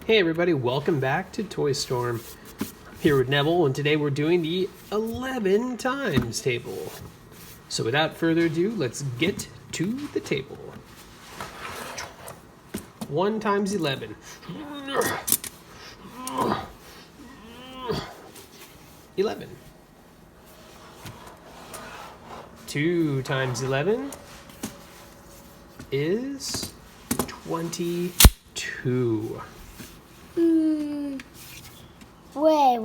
Hey everybody, welcome back to Toy Storm. I'm here with Neville, and today we're doing the 11 times table. So without further ado, let's get to the table. 1 times 11. 11. 2 times 11 is 22. Wait.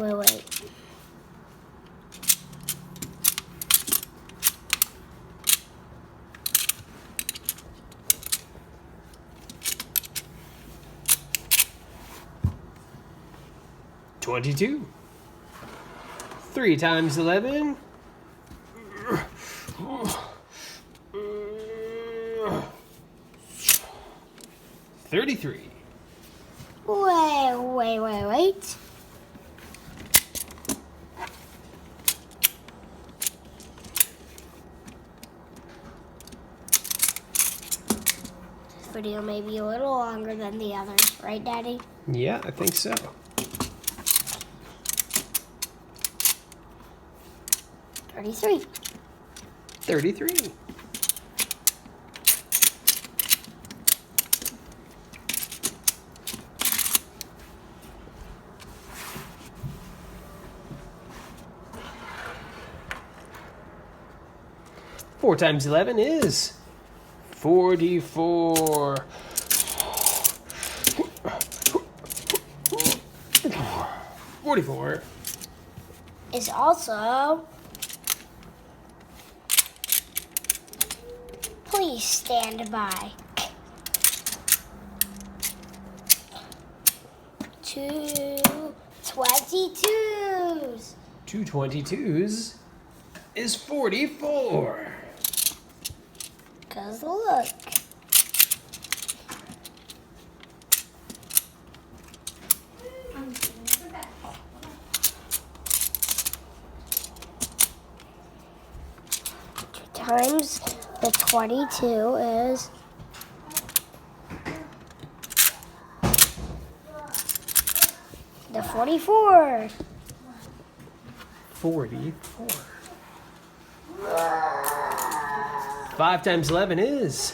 22. 3 times 11. 33. Wait. This video may be a little longer than the others, right, Daddy? Yeah, I think so. 33. 33. 4 times 11 is 44. 44 Is also... Please stand by. 2 22s. 2 22s is 44. 'Cause look. Times the 22 is the 44. 44. 5 times 11 is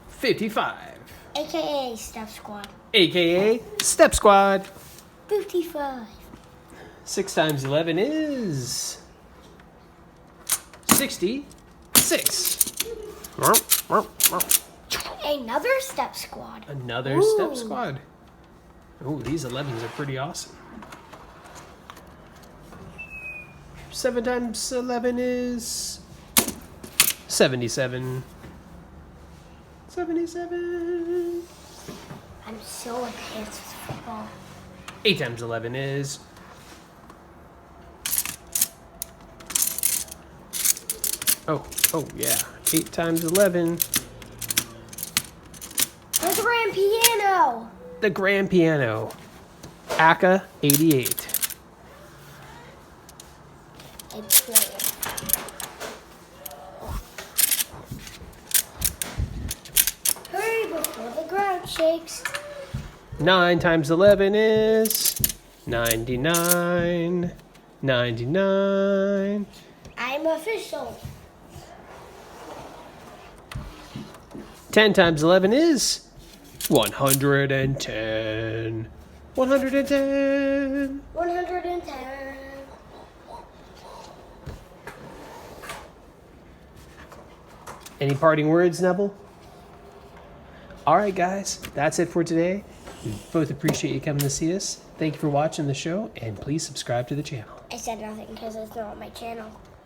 55. AKA Step Squad. AKA Step Squad. 55. 6 times 11 is 66. Another Step Squad. Another Step Squad. Oh, these 11s are pretty awesome. 7 times 11 is 77. 77. I'm so advanced with football. 8 times 11 is 8 times 11. The grand piano. The grand piano. ACA 88. I play it. Hurry before the ground shakes. 9 times 11 is 99. 99. I'm official. 10 times 11 is 110. 110. 110. Any parting words, Neville? All right, guys, that's it for today. We both appreciate you coming to see us. Thank you for watching the show, and please subscribe to the channel. I said nothing because it's not on my channel.